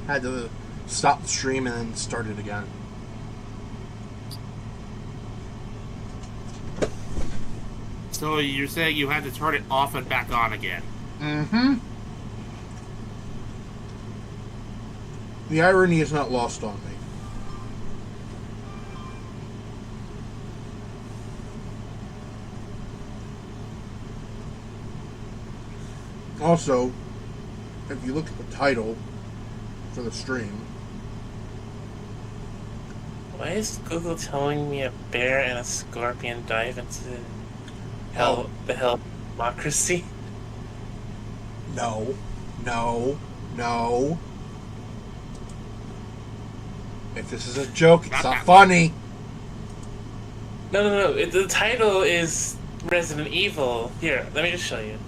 Had to stop the stream and then start it again. So you're saying you had to turn it off and back on again? Mm-hmm. The irony is not lost on me. Also, if you look at the title for the stream, Why is Google telling me a bear and a scorpion dive into hell, the hell of democracy? no. If this is a joke, it's not funny. No. The title is Resident Evil. Here, let me just show you.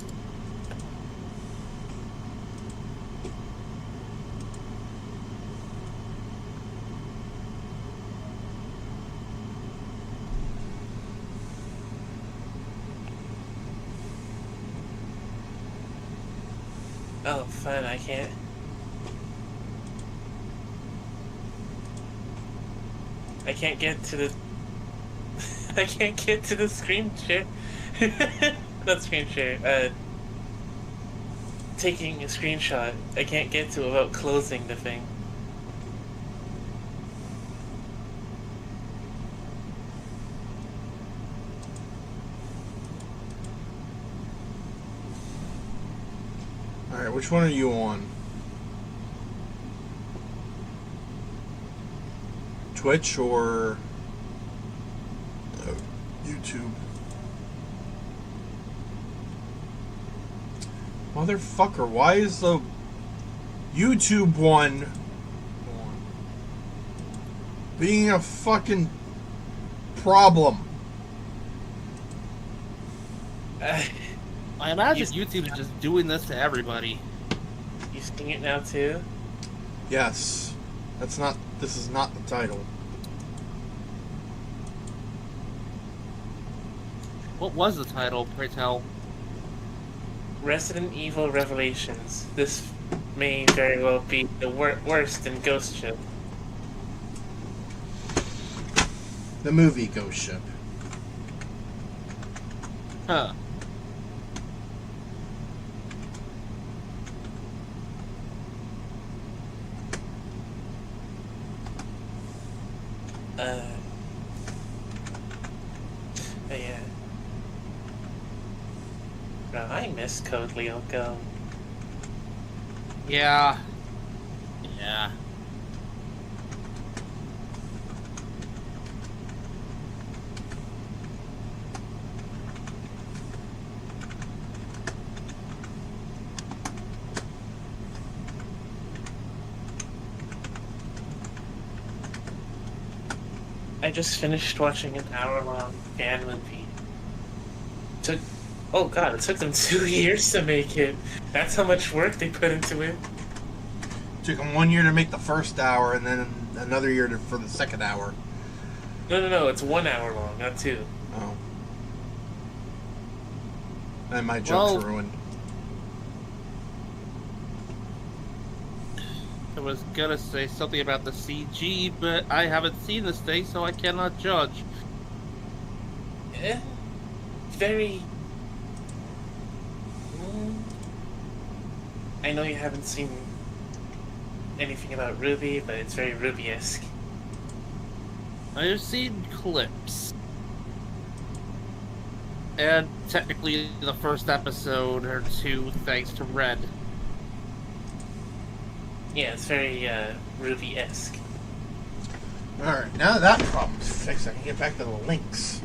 Oh, fun, I can't. I can't get to the... I can't get to the screen share. Not screen share, taking a screenshot. I can't get to without closing the thing. Alright, which one are you on? Twitch or YouTube? Motherfucker, why is the YouTube one being a fucking problem? I imagine YouTube is just doing this to everybody. You seeing it now too? Yes. This is not the title. What was the title, pray tell? Resident Evil Revelations. This may very well be the worst in Ghost Ship. The movie Ghost Ship. Huh. Yeah. Bro, I miss Code Lyoko. Yeah. I just finished watching an hour-long fan movie. It took them 2 years to make it. That's how much work they put into it. Took them 1 year to make the first hour, and then another year for the second hour. No, it's 1 hour long, not 2. Oh. And my joke's ruined. I was gonna say something about the CG, but I haven't seen this thing, so I cannot judge. Very... I know you haven't seen anything about Ruby, but it's very Ruby-esque. I've seen clips. And technically the first episode or two, thanks to Red. Yeah, it's very Ruby-esque. Alright, now that problem's fixed, I can get back to the links.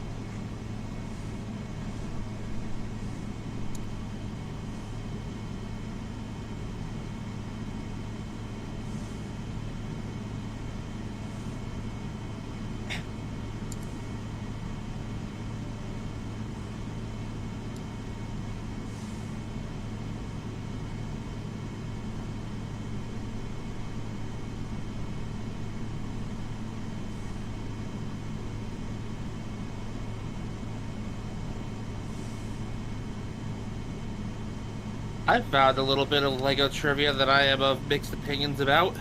I found a little bit of LEGO trivia that I am of mixed opinions about.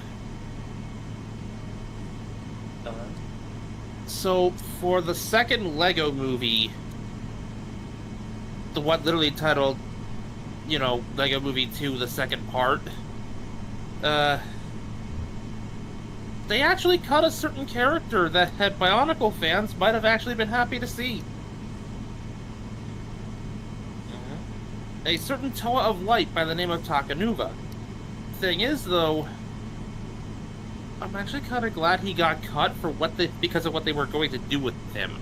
So, for the second Lego movie, the one literally titled, Lego Movie 2, the second part, they actually cut a certain character that Bionicle fans might have actually been happy to see. A certain Toa of Light by the name of Takanuva. Thing is, though, I'm actually kind of glad he got cut because of what they were going to do with him.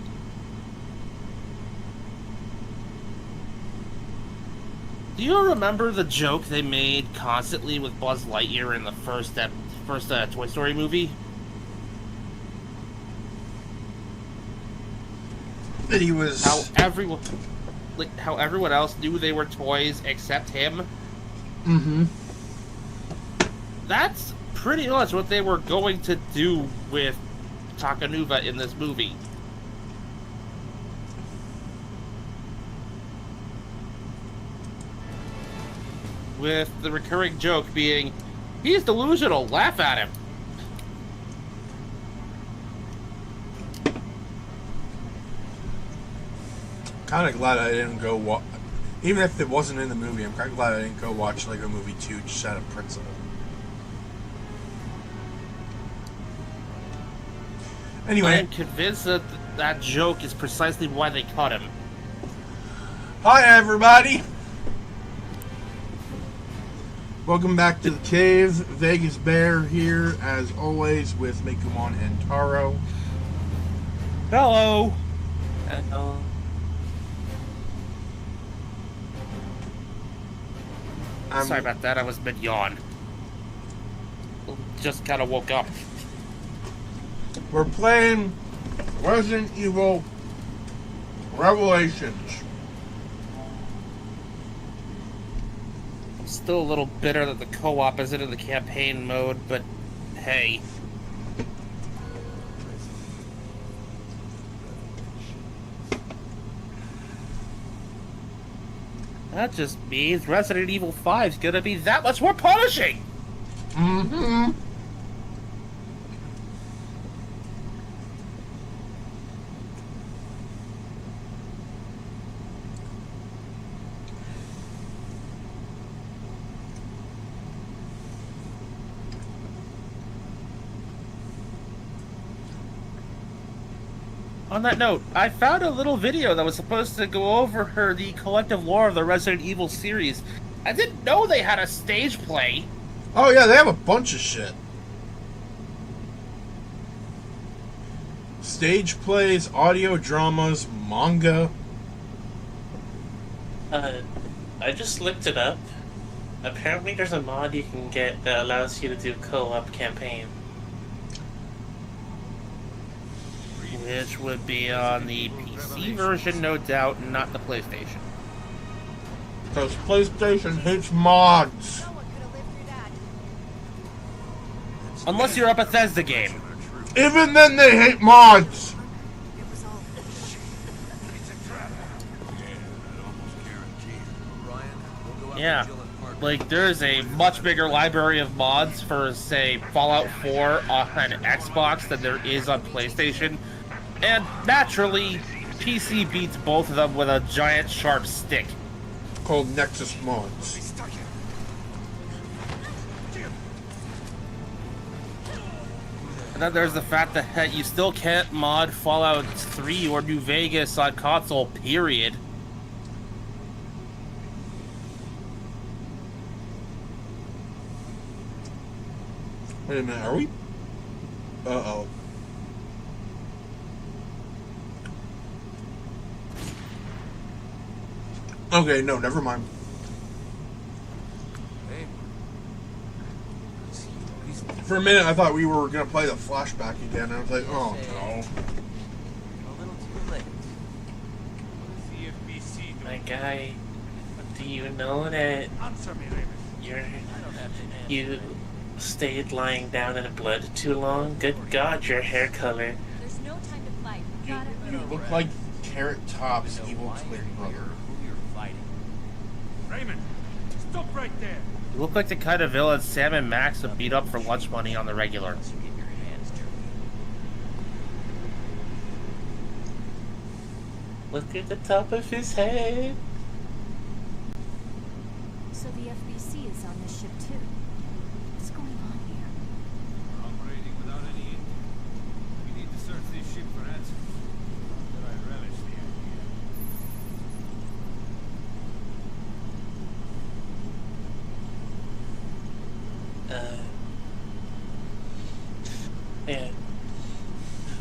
Do you remember the joke they made constantly with Buzz Lightyear in the first Toy Story movie? That he was... How everyone else knew they were toys except him? Mm-hmm. That's pretty much what they were going to do with Takanuva in this movie. With the recurring joke being, he's delusional, laugh at him. Kind of glad I didn't go watch... Even if it wasn't in the movie, I'm kind of glad I didn't go watch Lego Movie 2 just out of principle. Anyway. I am convinced that that joke is precisely why they cut him. Hi, everybody! Welcome back to the cave. Vegas Bear here, as always, with Mekumon and Taro. Hello! Hello. Sorry about that, I was mid-yawn. Just kind of woke up. We're playing Resident Evil Revelations. I'm still a little bitter that the co-op isn't in the campaign mode, but hey. That just means Resident Evil 5 is gonna be that much more punishing! Mm-hmm. On that note, I found a little video that was supposed to go over the collective lore of the Resident Evil series. I didn't know they had a stage play. Oh yeah, they have a bunch of shit. Stage plays, audio dramas, manga. I just looked it up. Apparently there's a mod you can get that allows you to do co-op campaign. Which would be on the PC version, no doubt, not the PlayStation. Because PlayStation hates mods. Unless you're a Bethesda game. Even then they hate mods. Yeah. Like, there's a much bigger library of mods for, say, Fallout 4 on Xbox than there is on PlayStation. And naturally, PC beats both of them with a giant sharp stick. Called Nexus Mods. And then there's the fact that you still can't mod Fallout 3 or New Vegas on console, period. Wait a minute, are we? Uh-oh. Okay, no, never mind. For a minute, I thought we were going to play the flashback again. I was like, oh, no. My guy, do you know that you stayed lying down in blood too long? Good God, your hair color. There's no time to fight. You look like Carrot Top's evil twin brother. Raymond, stop right there. You look like the kind of villain Sam and Max would beat up for lunch money on the regular. Look at the top of his head. So the FBC is on this ship too. What's going on here? We're operating without any input. We need to search this ship for answers. But I relish the idea. Yeah.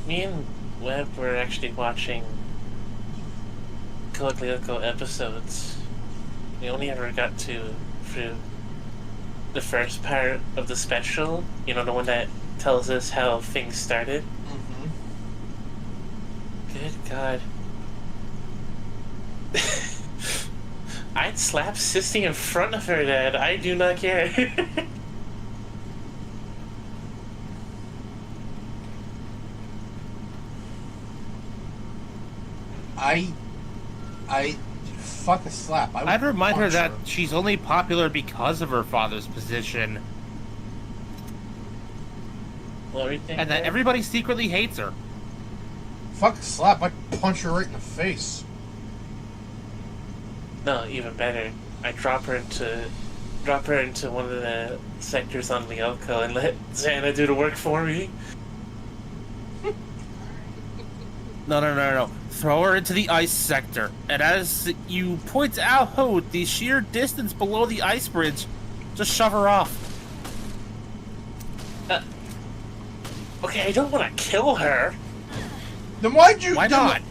Me and Webb were actually watching Code Lyoko episodes. We only ever got through the first part of the special, you know, the one that tells us how things started. Good God. I'd slap Sissy in front of her, Dad. I do not care. I fuck a slap. I'd remind her punch that she's only popular because of her father's position, Well, everything. and that everybody secretly hates her. Fuck a slap. I punch her right in the face. No, even better. I drop her into one of the sectors on Lyoko and let Xana do the work for me. No. Throw her into the ice sector. And as you point out, the sheer distance below the ice bridge, just shove her off. Okay, I don't want to kill her. Then why'd you? Why not?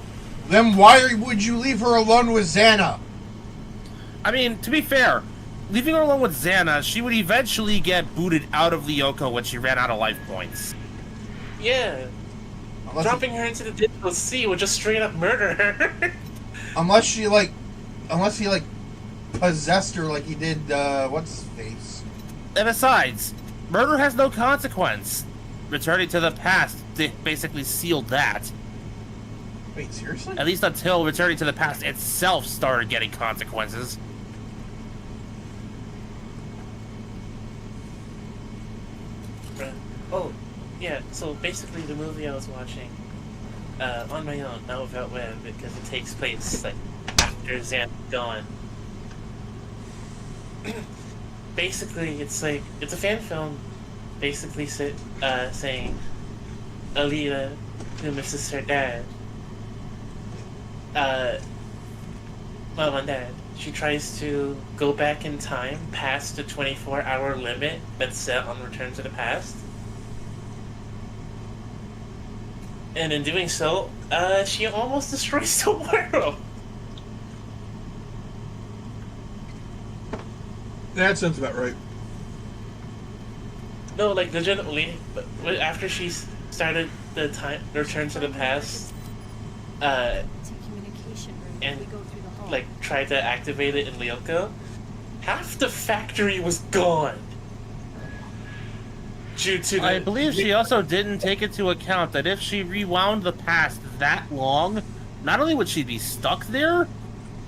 Then why would you leave her alone with Xana? I mean, to be fair, leaving her alone with Xana, she would eventually get booted out of Lyoko when she ran out of life points. Yeah. Dropping her into the Disco Sea would just straight up murder her. Unless he like possessed her like he did what's his face? And besides, murder has no consequence. Returning to the past basically sealed that. Wait, seriously? At least until Returning to the Past itself started getting consequences. Oh, yeah, so basically the movie I was watching, on my own, not without Web, because it takes place, like, after Xana's gone. Basically, it's like, it's a fan film, basically saying Alita, who misses her dad, mom and dad, she tries to go back in time past the 24-hour limit that's set on Return to the Past. And in doing so, she almost destroys the world. That sounds about right. No, like legitimately, after she started the time Return to the Past, To communication room. and We go through the hall. like tried to activate it in Lyoko, half the factory was gone. Due to I believe she also didn't take into account that if she rewound the past that long, not only would she be stuck there,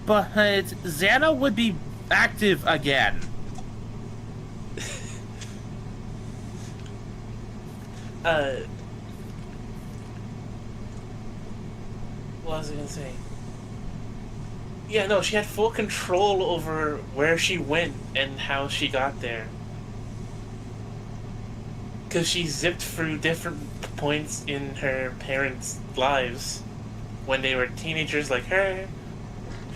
but Xana would be active again. What was I gonna say? Yeah, no, she had full control over where she went and how she got there. Because she zipped through different points in her parents' lives when they were teenagers like her,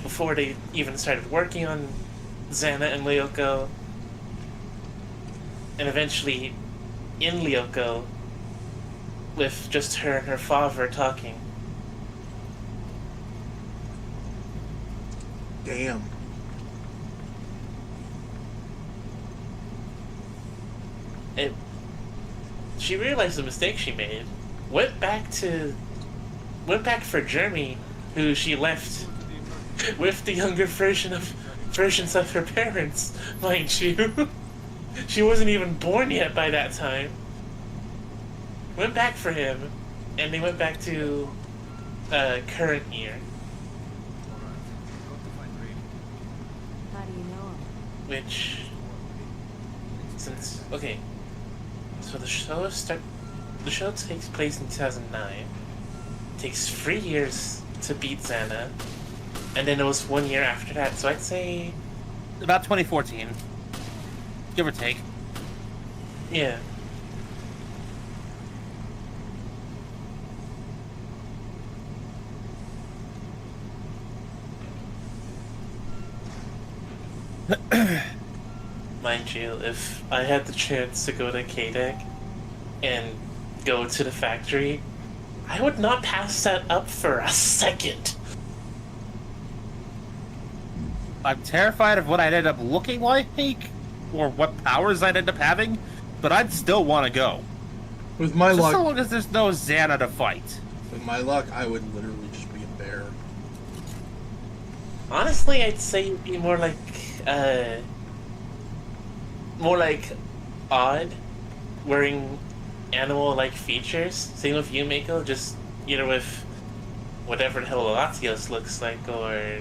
before they even started working on Xana and Lyoko, and eventually in Lyoko with just her and her father talking. Damn. She realized the mistake she made, went back for Jeremy, who she left with the younger versions of her parents, mind you. She wasn't even born yet by that time. Went back for him, and they went back to current year, How do you know him? which okay. So the show takes place in 2009. It takes 3 years to beat Xana, and then it was 1 year after that. So I'd say, About 2014, give or take. yeah. Mind you, if I had the chance to go to KDEC and go to the factory, I would not pass that up for a second. I'm terrified of what I'd end up looking like, or what powers I'd end up having, but I'd still want to go. With my Just luck, so long as there's no Xana to fight. with my luck, I would literally just be a bear. Honestly, I'd say you'd be more like odd, wearing animal-like features. Same with you, Mako, just either with whatever the hell Latios looks like or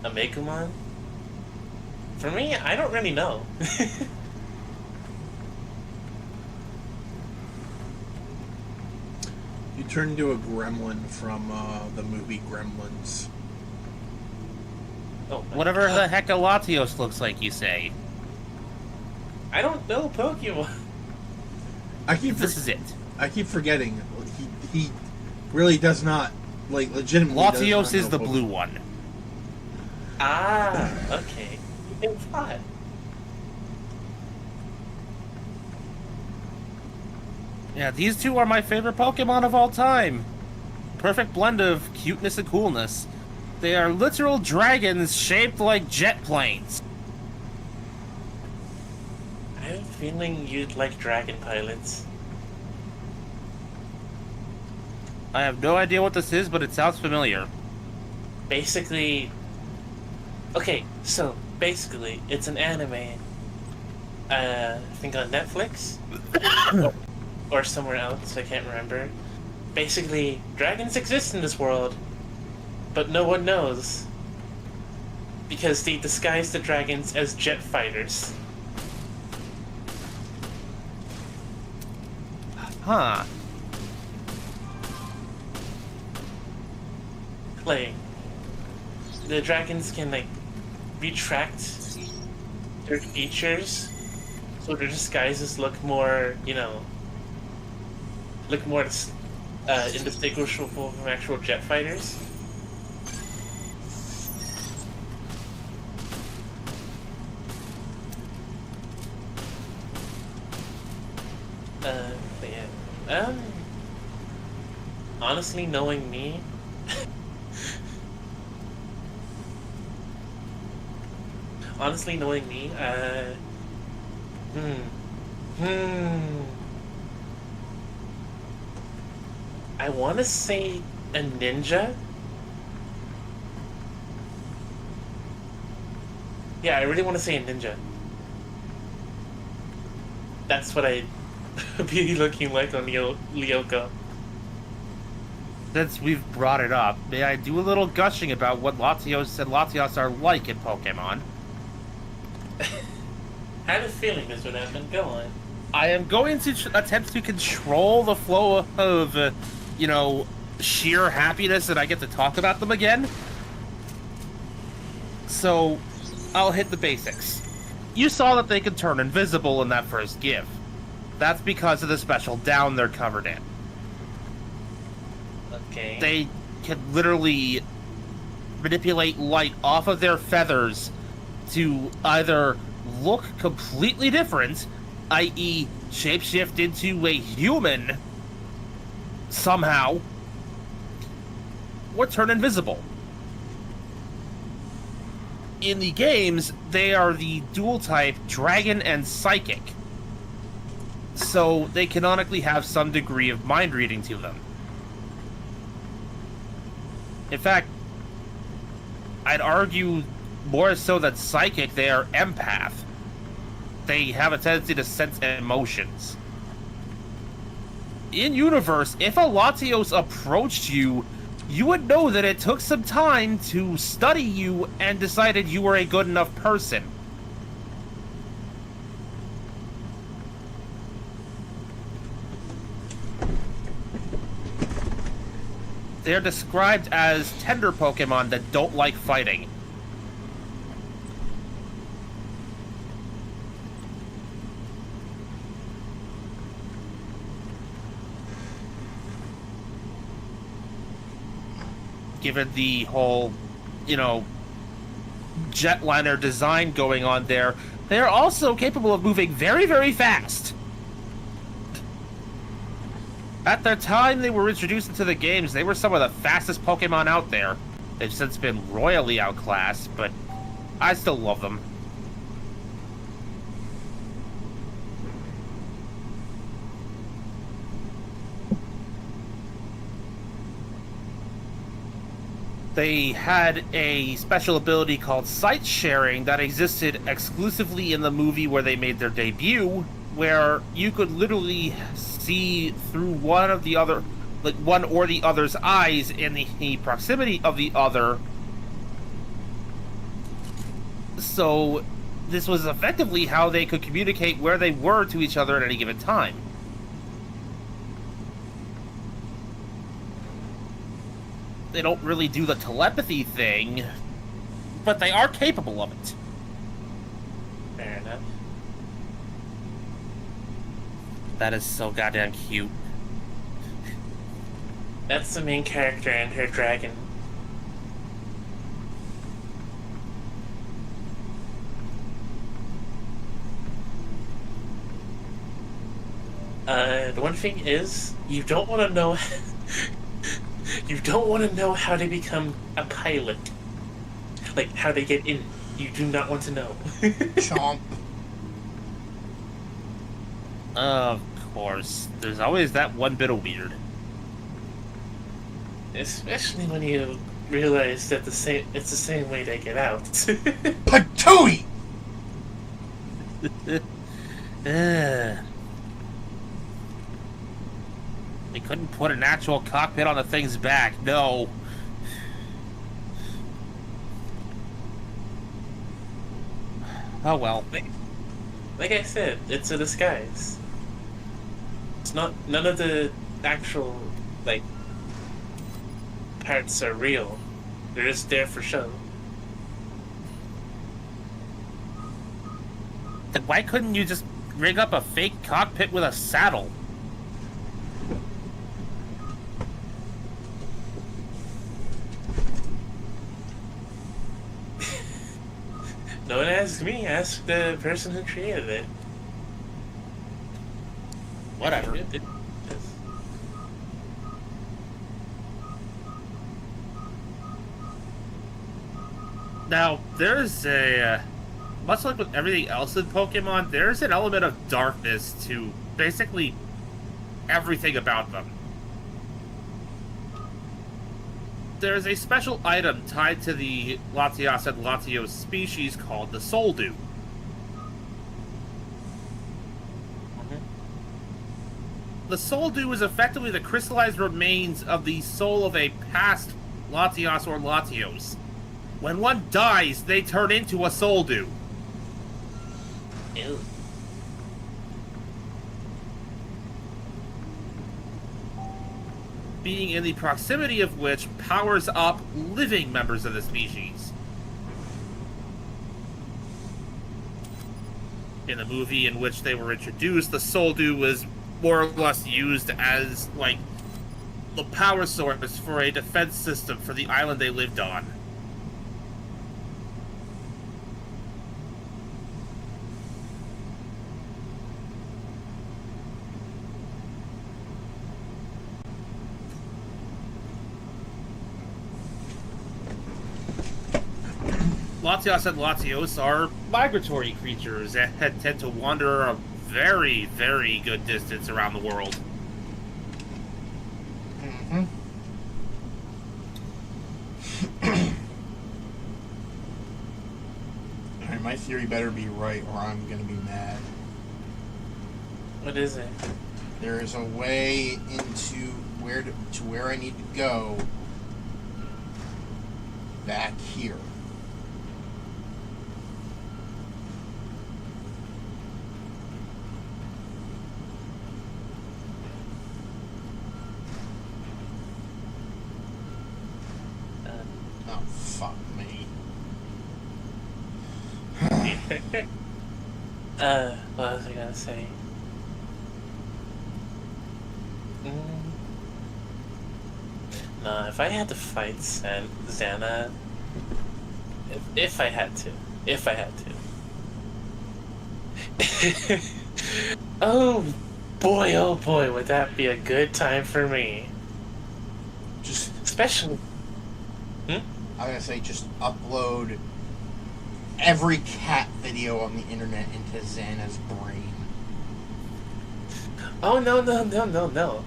a Mekumon. For me, I don't really know. You turn into a gremlin from the movie Gremlins. Oh, Whatever the heck a Latios looks like, you say. I don't know Pokemon. This is it. I keep forgetting. He really does not, like, legitimately. does Latios not is know the Pokemon. blue one. Ah, okay. You can fly. Yeah, these two are my favorite Pokemon of all time. Perfect blend of cuteness and coolness. They are literal dragons shaped like jet planes. I have a feeling you'd like dragon pilots. I have no idea what this is, but it sounds familiar. Basically, okay, so basically, it's an anime. I think on Netflix or somewhere else. I can't remember. Basically, dragons exist in this world, but no one knows because they disguise the dragons as jet fighters. Huh. Like, the dragons can, like, retract their features so their disguises look more, you know, look more indistinguishable from actual jet fighters. But yeah. Honestly, knowing me, I want to say a ninja. Yeah, I really want to say a ninja. That's what I'd be looking like on Lyoko. Since we've brought it up, may I do a little gushing about what Latios and Latios are like in Pokemon? I had a feeling this would happen. Go on. I am going to attempt to control the flow of, sheer happiness that I get to talk about them again. So, I'll hit the basics. You saw that they could turn invisible in that first GIF. That's because of the special down they're covered in. Okay. They can literally manipulate light off of their feathers to either look completely different, i.e. shapeshift into a human somehow, or turn invisible. In the games, they are the dual type Dragon and Psychic, so they canonically have some degree of mind reading to them. In fact, I'd argue more so that Psychic, they are empath. They have a tendency to sense emotions. In universe, if a Latios approached you, you would know that it took some time to study you and decided you were a good enough person. They are described as tender Pokemon that don't like fighting. Given the whole, jetliner design going on there, they are also capable of moving very, very fast. At the time they were introduced into the games, they were some of the fastest Pokemon out there. They've since been royally outclassed, but I still love them. They had a special ability called sight sharing that existed exclusively in the movie where they made their debut, where you could literally see through one or the other's eyes in the proximity of the other. So this was effectively how they could communicate where they were to each other at any given time. They don't really do the telepathy thing, but they are capable of it. Fair enough. That is so goddamn cute. That's the main character and her dragon. The one thing is, you don't want to know... you don't want to know how they become a pilot. Like, how they get in. You do not want to know. Chomp. Of course. There's always that one bit of weird. Especially when you realize that it's the same way they get out. Patooey! They couldn't put an actual cockpit on the thing's back, no. Oh well. Like I said, it's a disguise. It's not... None of the actual, parts are real. They're just there for show. Then why couldn't you just rig up a fake cockpit with a saddle? No one asked me, ask the person who created it. Whatever. Yes. Now, there's a... much like with everything else in Pokemon, there's an element of darkness to basically everything about them. There's a special item tied to the Latias and Latios species called the Soul Dew. The Soul Dew is effectively the crystallized remains of the soul of a past Latias or Latios. When one dies, they turn into a Soul Dew. Ew. Being in the proximity of which powers up living members of the species. In the movie in which they were introduced, the Soul Dew was more or less used as, the power source for a defense system for the island they lived on. Latias and Latios are migratory creatures that tend to wander a very, very good distance around the world. Mm-hmm. Alright, my theory better be right or I'm gonna be mad. What is it? There is a way into where I need to go back here. What was I gonna say? No, if I had to fight Xana, if I had to, oh boy, would that be a good time for me. Just, Especially, I was gonna say, just upload every cat video on the internet into Xana's brain. oh no.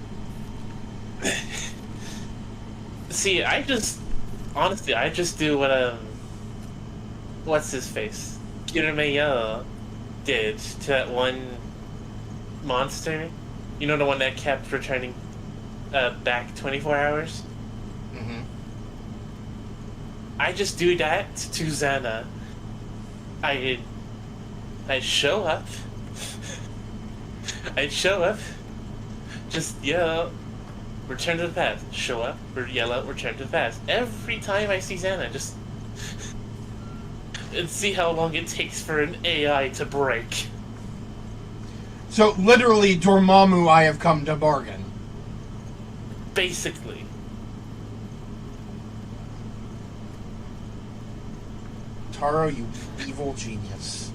See, honestly, I just do what, what's his face? Kirame did to that one monster. You know, the one that kept returning, back 24 hours? Mm-hmm. I just do that to Xana. I show up. I'd show up. Just yell out, return to the past. Show up, or yell out, return to the past. Every time I see Xana, just... and see how long it takes for an AI to break. So, literally, Dormammu, I have come to bargain. Basically. Taro, you evil genius.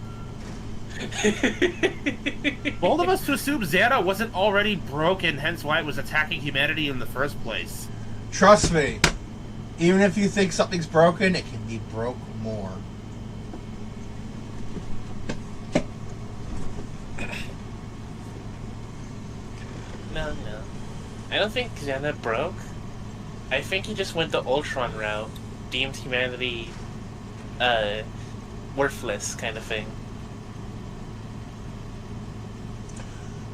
Bold of us to assume Xana wasn't already broken, hence why it was attacking humanity in the first place. Trust me, even if you think something's broken, it can be broke more. No. I don't think Xana broke. I think he just went the Ultron route. Deemed humanity, worthless kind of thing.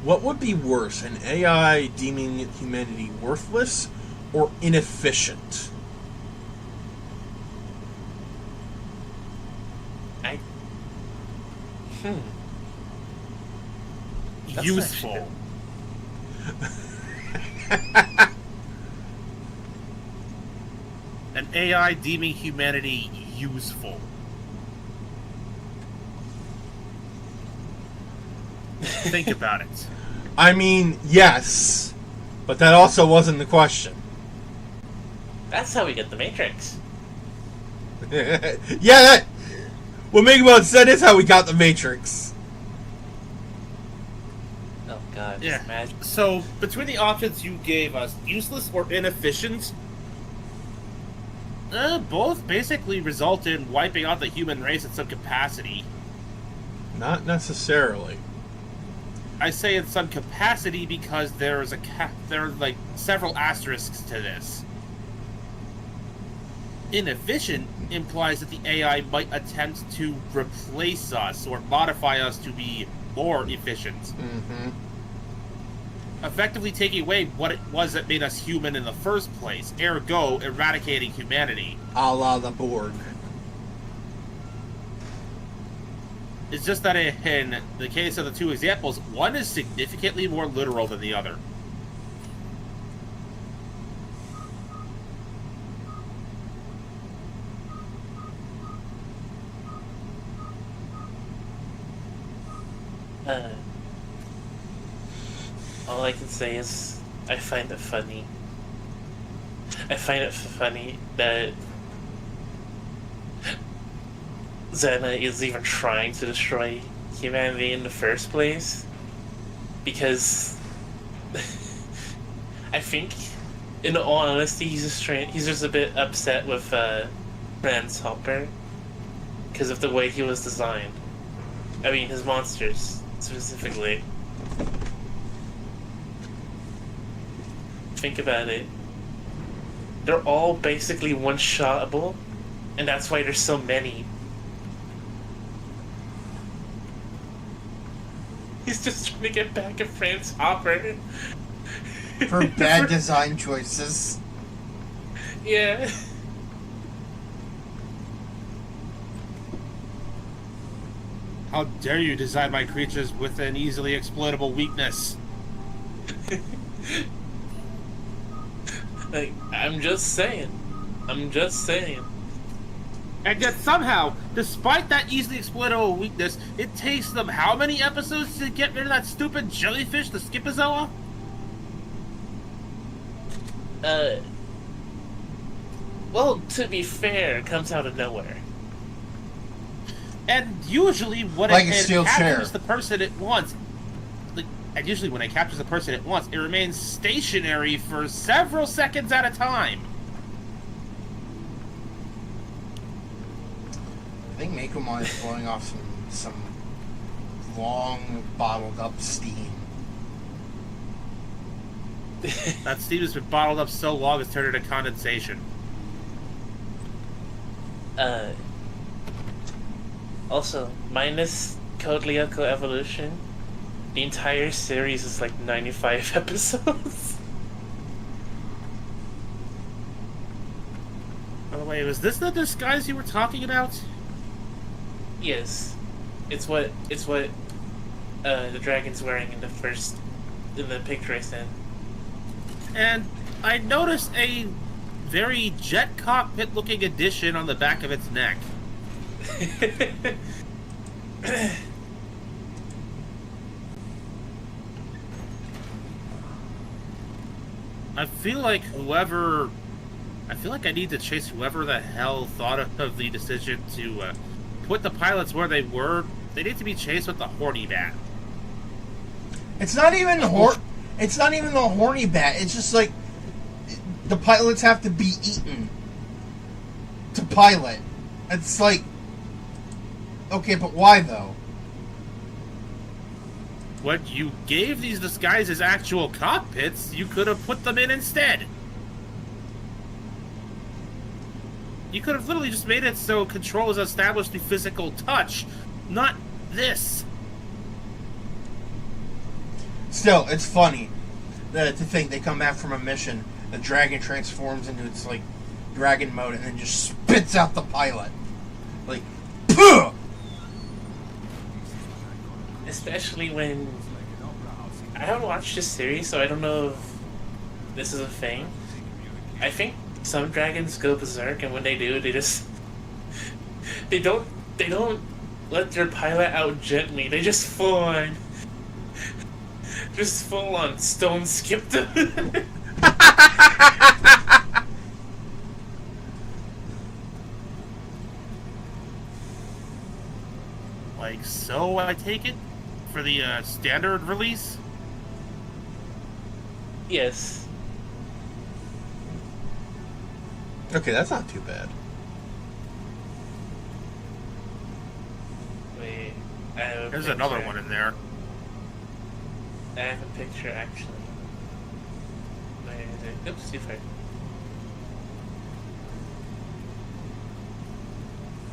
What would be worse, an AI deeming humanity worthless or inefficient? That's Useful. An AI deeming humanity useful. Think about it. I mean, yes, but that also wasn't the question. That's how we get the Matrix. Yeah, what Megamon said is how we got the Matrix. Oh god. Yeah. Imagine. So, between the options you gave us, useless or inefficient, both basically result in wiping out the human race in some capacity. Not necessarily. I say in some capacity because there are like several asterisks to this. Inefficient implies that the AI might attempt to replace us or modify us to be more efficient. Mm-hmm. Effectively taking away what it was that made us human in the first place, ergo eradicating humanity. A la the Borg. It's just that in the case of the two examples, one is significantly more literal than the other. All I can say is I find it funny. I find it funny that Xana is even trying to destroy humanity in the first place, because I think, in all honesty, he's just a bit upset with Lance Hopper because of the way he was designed. I mean, his monsters specifically. Think about it. They're all basically one-shotable, and that's why there's so many. He's just trying to get back at Franz Hopper. For bad design choices. Yeah. How dare you design my creatures with an easily exploitable weakness? Like, I'm just saying. And yet somehow, despite that easily exploitable weakness, it takes them how many episodes to get rid of that stupid jellyfish, the Schizozoa? Well, to be fair, it comes out of nowhere. And usually when Like a it steel chair. captures the person it wants, and usually when it captures the person it wants, it remains stationary for several seconds at a time. I think Mekomon is blowing off some long bottled up steam. That steam has been bottled up so long it's turned into condensation. Also, minus Code Lyoko Evolution, the entire series is like 95 episodes. By the way, was this the disguise you were talking about? Yes, it's what the dragon's wearing in the picture I sent. And I noticed a very jet cockpit looking addition on the back of its neck. I feel like I need to chase whoever the hell thought of the decision to put the pilots where they were. They need to be chased with the horny bat. It's not even It's not even the horny bat. It's just like the pilots have to be eaten to pilot. It's like, okay, but why though? When you gave these disguises actual cockpits, you could have put them in instead. You could have literally just made it so control is established through physical touch, not this. Still, it's funny to think they come back from a mission, the dragon transforms into its like dragon mode, and then just spits out the pilot. Like, Puh! Especially when I haven't watched this series, so I don't know if this is a thing. I think some dragons go berserk, and when they do, they just they don't let their pilot out gently. They just full on stone skip them. Like so, I take it for the standard release. Yes. Okay, that's not too bad. Wait, I have a There's picture. another one in there. I have a picture actually. Where is it? Oops, too far.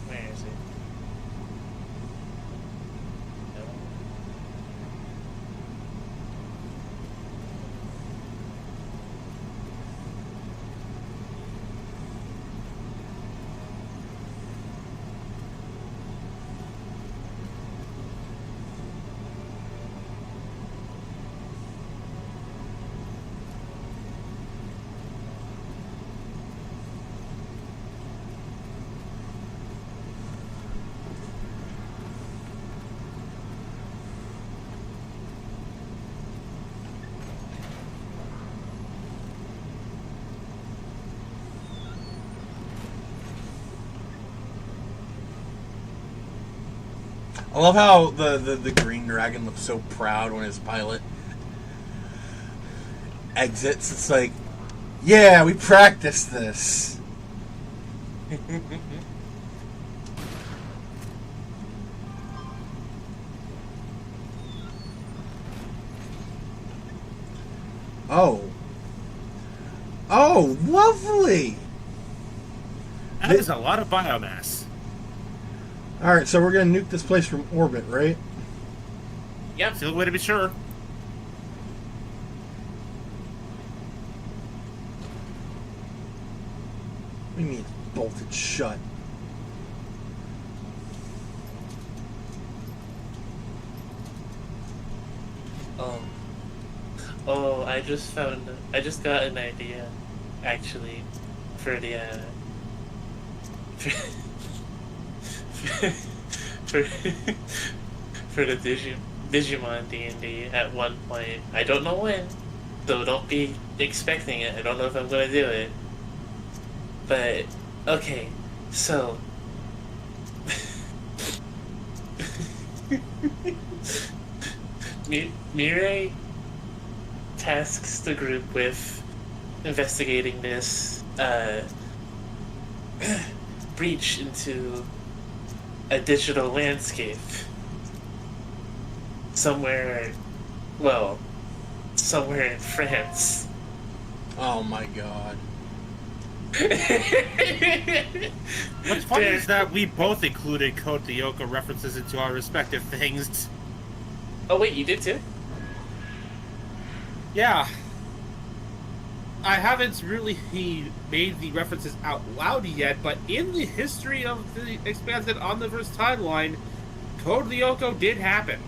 Where is it? No. I love how the green dragon looks so proud when his pilot exits. It's like, yeah, we practiced this. Oh. Oh, lovely! That is a lot of biomass. Alright, so we're gonna nuke this place from orbit, right? Yep. Still a way to be sure. What do you mean it's bolted shut? Oh, I just got an idea, actually, for the for for the Digimon D&D at one point. I don't know when, so don't be expecting it. I don't know if I'm gonna do it. But okay, so Mirai tasks the group with investigating this breach into a digital landscape somewhere in France. Oh my god. What's funny is that we both included Code Lyoko references into our respective things. Oh wait, you did too? Yeah. I haven't really made the references out loud yet, but in the history of the expanded Omniverse timeline, Code Lyoko did happen.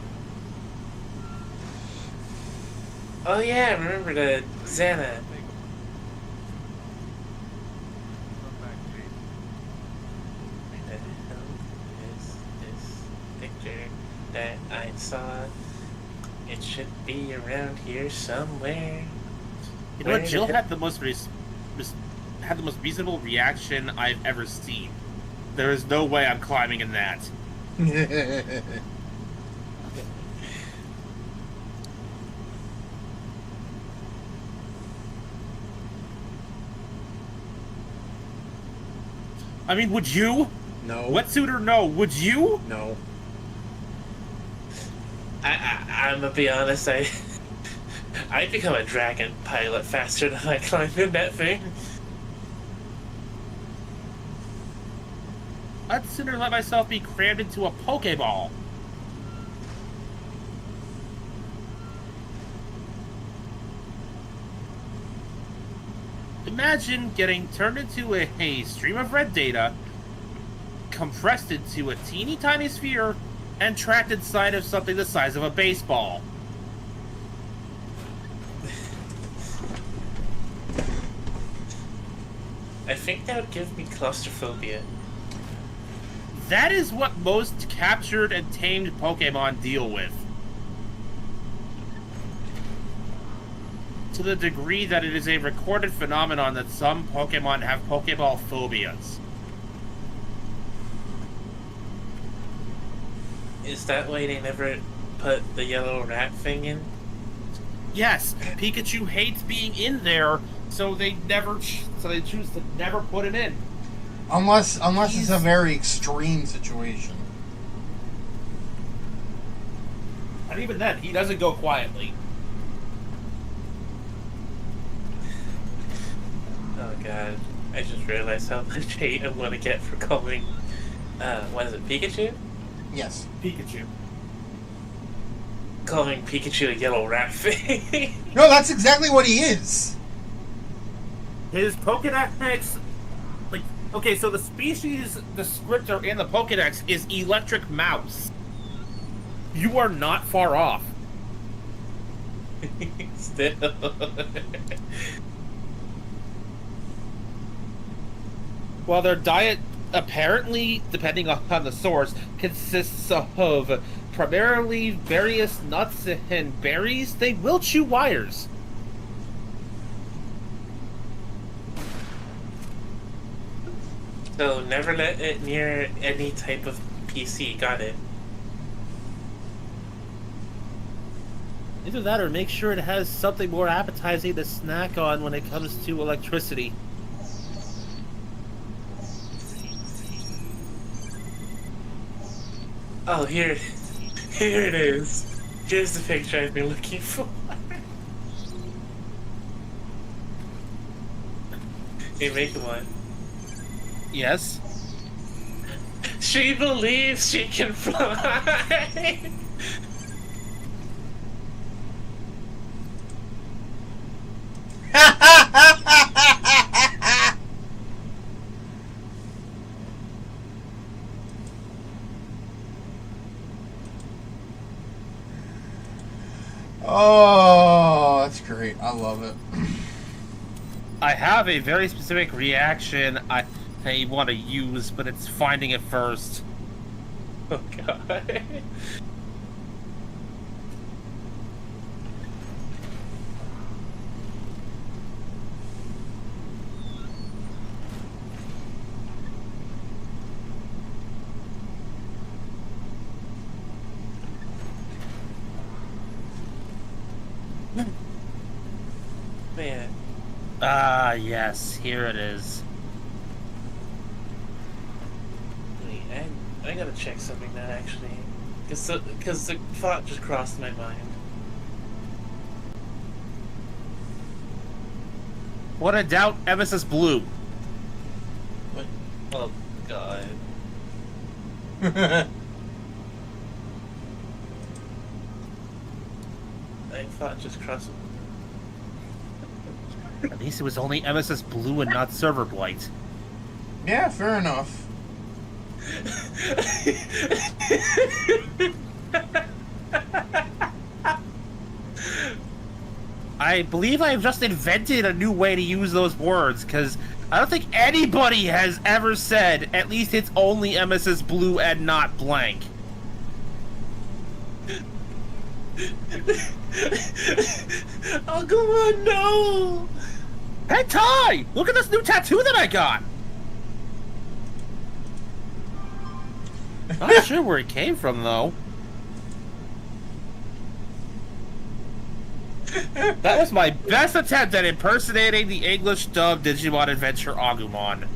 Oh yeah, I remember the Xana. Come back, please. Where the hell is this picture that I saw? It should be around here somewhere. You know what? Where Jill the- had the most had the most reasonable reaction I've ever seen. There is no way I'm climbing in that. I mean, would you? No. Wetsuit or no? Would you? No. I'm gonna be honest, I'd become a dragon pilot faster than I climb in that thing. I'd sooner let myself be crammed into a Pokeball. Imagine getting turned into a stream of red data, compressed into a teeny tiny sphere, and trapped inside of something the size of a baseball. I think that would give me claustrophobia. That is what most captured and tamed Pokemon deal with. To the degree that it is a recorded phenomenon that some Pokemon have Pokeball phobias. Is that why they never put the yellow rat thing in? Yes, Pikachu hates being in there, so they choose to never put it in. unless it's a very extreme situation. And even then, he doesn't go quietly. Oh god, I just realized how much hate I'm gonna get for calling, what is it, Pikachu? Yes. Pikachu. Calling Pikachu a yellow rat thing. No, that's exactly what he is. His Pokedex, like, okay, so the species descriptor in the Pokedex is electric mouse. You are not far off. Still. While their diet, apparently, depending on the source, consists of primarily various nuts and berries, they will chew wires. So never let it near any type of PC, got it. Either that or make sure it has something more appetizing to snack on when it comes to electricity. Oh, here it is. Here's the picture I've been looking for. Hey, make one. Yes? She believes she can fly. Oh, that's great. I love it. I have a very specific reaction I want to use, but it's finding it first. Oh god. Man. Ah, yes, here it is. Wait, I gotta check something now, actually. Because the thought just crossed my mind. What a doubt, Emesis Blue. What? Oh, God. I thought just crossed. At least it was only Emesis Blue and not Server Blight. Yeah, fair enough. I believe I've just invented a new way to use those words, because I don't think anybody has ever said, at least it's only Emesis Blue and not blank. Oh, come on, no! Hey, Ty! Look at this new tattoo that I got! Not sure where it came from, though. That was my best attempt at impersonating the English dub Digimon Adventure Agumon.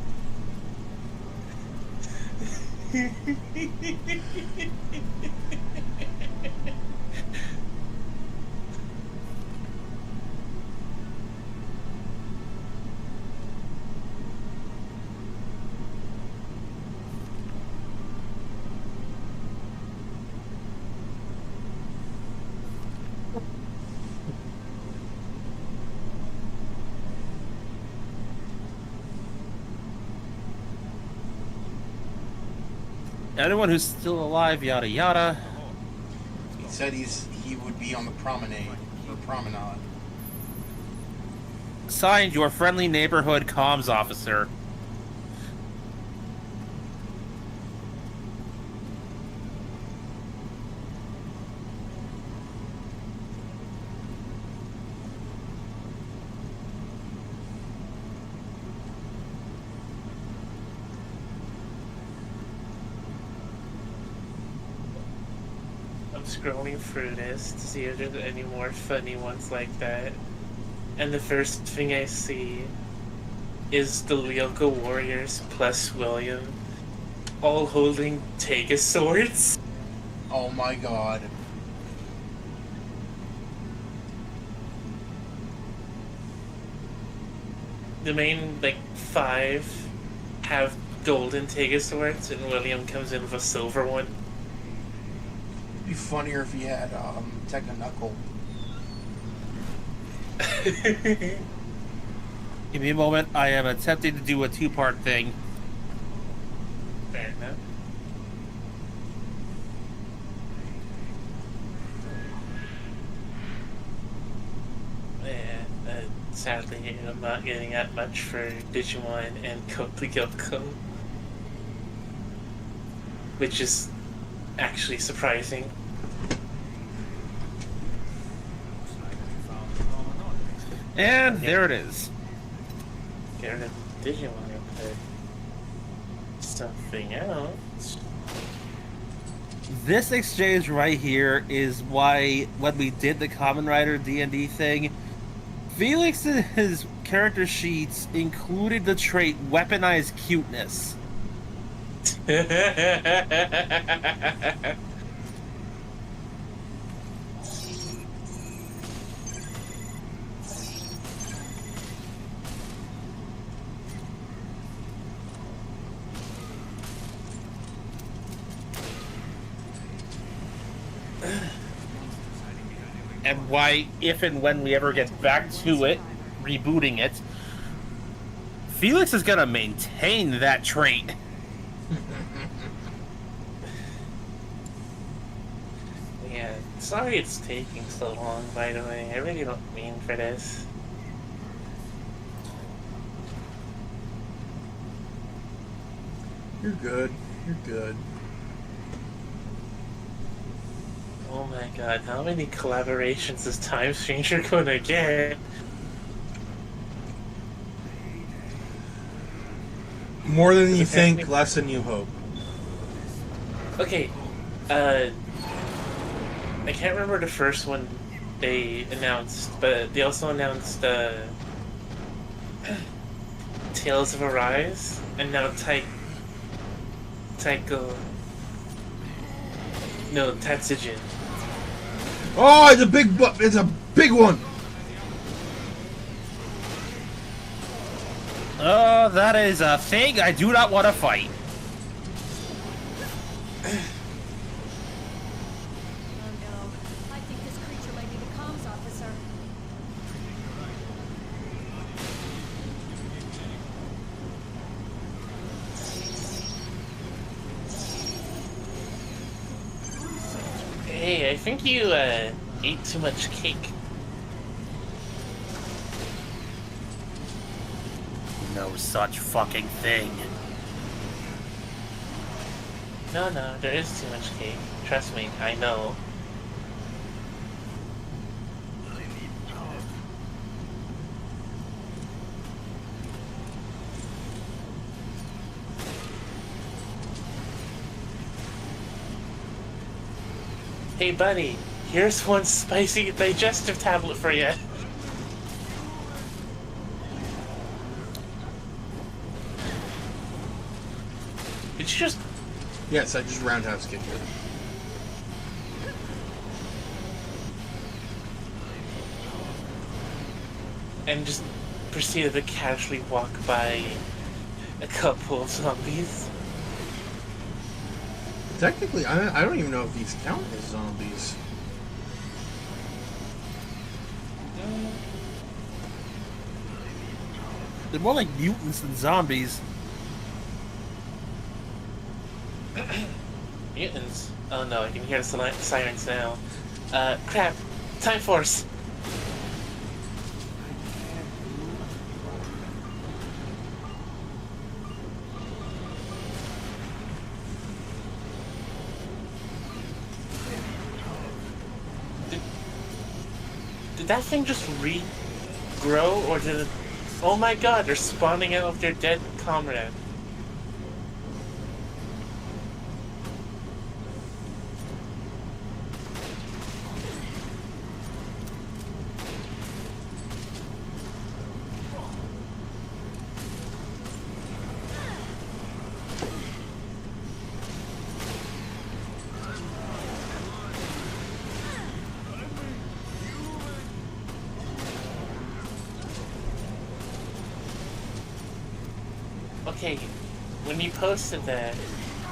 Anyone who's still alive, yada yada. He said he would be on the promenade or promenade. Signed, your friendly neighborhood comms officer. I'm scrolling through this to see if there's any more funny ones like that. And the first thing I see is the Lyoko Warriors plus William, all holding Tega swords. Oh my god. The main, like, 5 have golden Tega swords, and William comes in with a silver one. It'd be funnier if he had Tekka Knuckle. Give me a moment. I am attempting to do a two-part thing. Fair enough. Yeah, sadly, I'm not getting that much for Digimon and Code Lyoko, which is actually surprising. And there it is. Get rid of Digimon and put something else. This exchange right here is why, when we did the Kamen Rider D&D thing, Felix's character sheets included the trait weaponized cuteness. And why, if and when we ever get back to it, rebooting it, Felix is gonna maintain that trait. Yeah, sorry it's taking so long, by the way. I really don't mean for this. You're good. You're good. Oh my god, how many collaborations is Time Stranger gonna get? More than you Is it think, happening? less than you hope. Okay, I can't remember the first one they announced, but they also announced Tales of Arise, and now Tatsujin. Oh, it's a it's a big one. That is a thing I do not want to fight. Oh no. I think this creature might be the comms officer. Hey, I think you ate too much cake. No such fucking thing. No, there is too much cake. Trust me, I know. Hey buddy, here's one spicy digestive tablet for you. Did you just... Yes, I just roundhouse kicked it. and just proceeded to casually walk by a couple of zombies? Technically, I don't even know if these count as zombies. They're more like mutants than zombies. Mutants? Oh no, I can hear the sirens now. Crap! Time Force! Did that thing just regrow, or did it... Oh my god, they're spawning out of their dead comrade. Okay, when you posted that,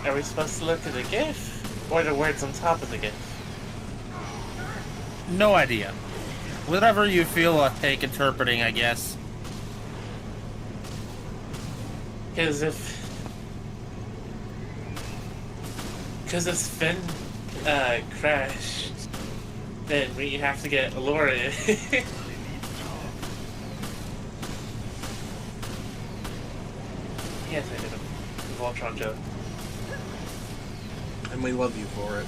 are we supposed to look at the GIF, or the words on top of the GIF? No idea. Whatever you feel like interpreting, I guess. Because if Finn crashed, then we have to get Allura in. Yes, I did a Voltron joke. And we love you for it.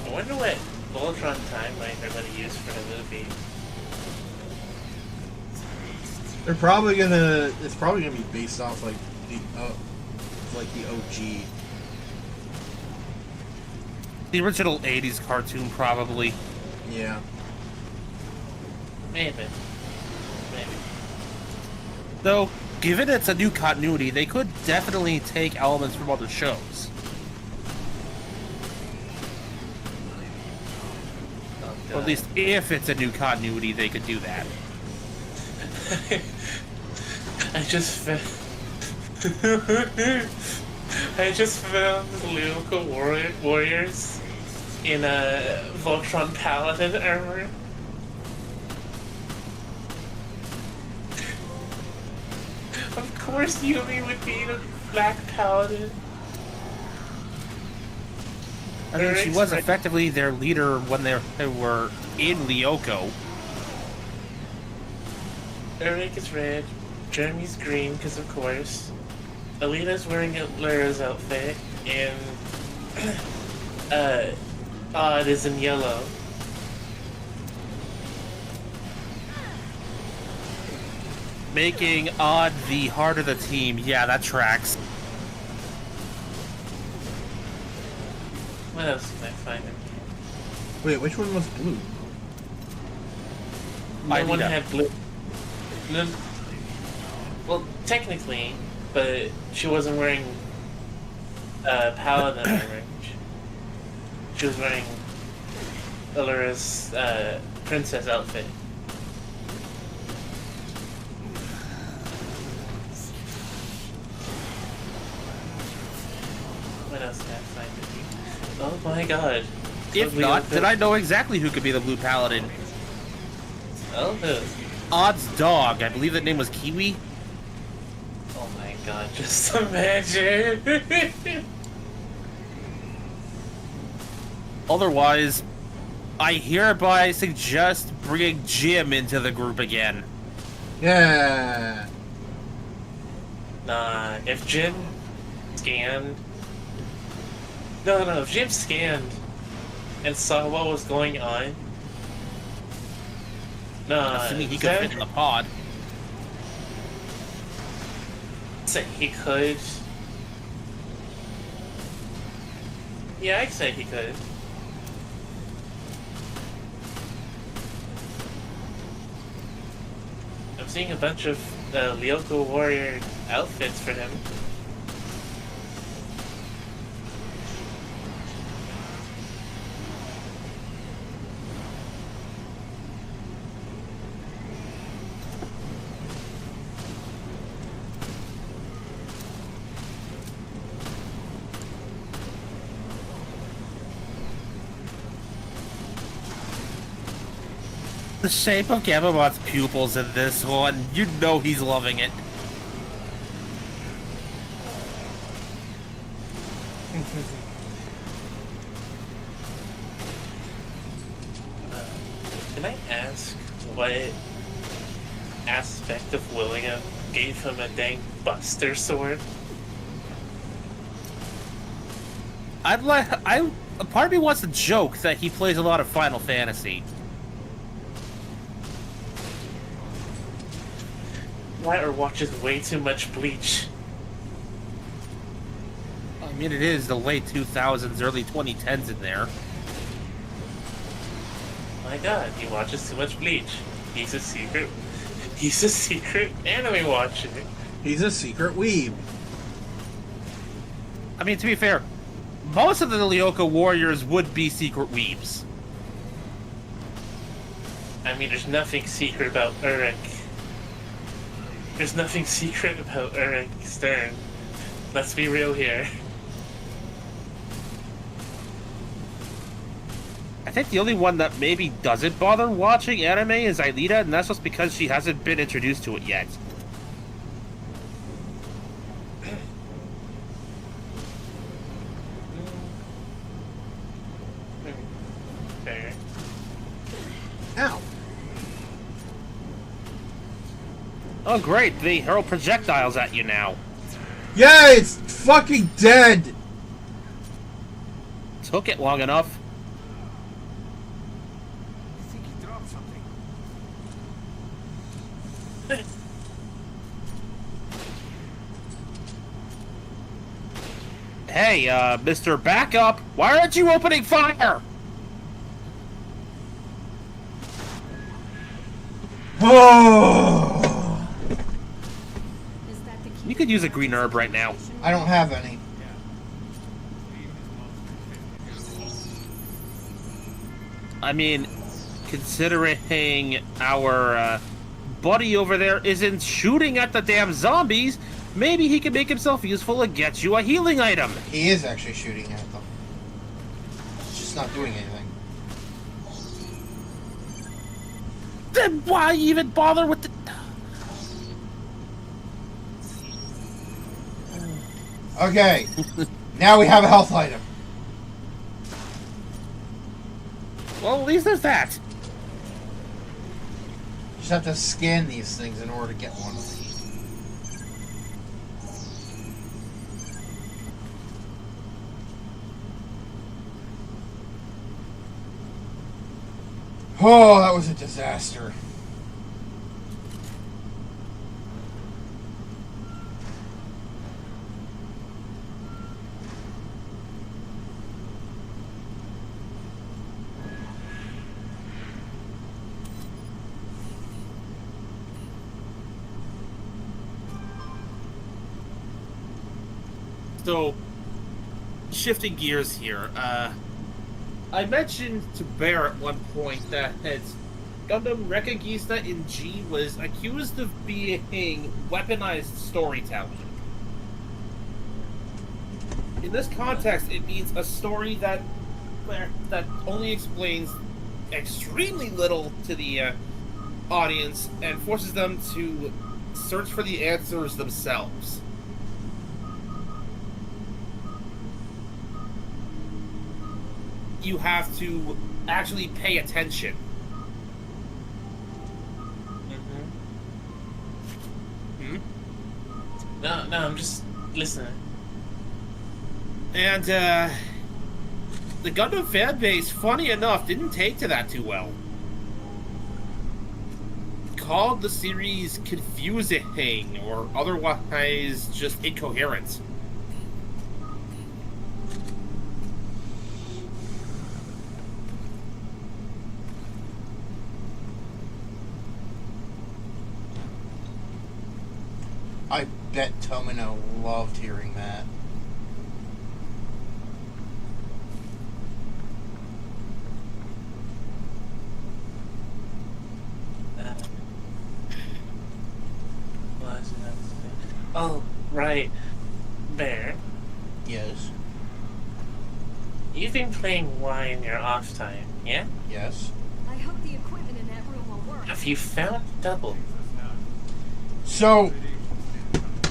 I wonder what Voltron timeline they're going to use for the movie. They're probably gonna. It's probably gonna be based off like the OG. The original 80s cartoon, probably. Yeah. Maybe. Though, given it's a new continuity, they could definitely take elements from other shows. Oh, Or at least, if it's a new continuity, they could do that. I just found the lyrical warriors in a Voltron Paladin armor. Of course Yumi would be the Black Paladin. I mean, she Eric's was right. effectively their leader when they were in Lyoko. Eric is red, Jeremy's green, because of course. Alita's wearing Lyra's outfit, and Odd is in yellow. Making Odd the heart of the team. Yeah, that tracks. What else can I find in here? Wait, which one was blue? No one Alita. had blue. No, well, technically, but she wasn't wearing Paladin armor. She was wearing Allura's princess outfit. What else can I find in here? Oh my god. If Totally not, open. then I know exactly who could be the Blue Paladin. Oh, who? Odd's dog. I believe that name was Kiwi. Oh my god, just imagine. Otherwise, I hereby suggest bringing Jim into the group again. Yeah. Nah, if Jim scanned. No, if Jim scanned and saw what was going on. Nah, Assuming he could fit in the pod. say he could. Yeah, I'd say he could. I'm seeing a bunch of Lyoko warrior outfits for him. The shape of Gabamot's pupils in this one, you know he's loving it. Can I ask what aspect of William gave him a dang Buster sword? A part of me wants to joke that he plays a lot of Final Fantasy. Or watches way too much Bleach. I mean, it is the late 2000s, early 2010s in there. My god, he watches too much Bleach. He's a secret anime watcher. He's a secret weeb. I mean, to be fair, most of the Lyoko warriors would be secret weebs. I mean, there's nothing secret about Uruk. There's nothing secret about Uruk Stern. Let's be real here. I think the only one that maybe doesn't bother watching anime is Aelita, and that's just because she hasn't been introduced to it yet. Fair. Ow. Oh great, they hurl projectiles at you now. Yeah, it's fucking dead. Took it long enough. I think he dropped something. Hey, Mr. Backup, why aren't you opening fire? Oh, Is that the key? You could use a green herb right now. I don't have any. I mean, considering our buddy over there isn't shooting at the damn zombies, maybe he can make himself useful and get you a healing item. He is actually shooting at them. He's just not doing anything. Then why even bother with the... Okay, now we have a health item. Well, at least there's that. You just have to scan these things in order to get one. Oh, that was a disaster. So, shifting gears here, I mentioned to Bear at one point that Gundam Rekagista in G was accused of being weaponized storytelling. In this context, it means a story that only explains extremely little to the audience and forces them to search for the answers themselves. You have to actually pay attention. No, I'm just listening. And, the Gundam fan base, funny enough, didn't take to that too well. Called the series confusing, or otherwise just incoherent. I bet Tomino loved hearing that. Oh, right. Bear, Yes. you've been playing Y in your off time, yeah? Yes. I hope the equipment in that room will work. Have you found Double? So,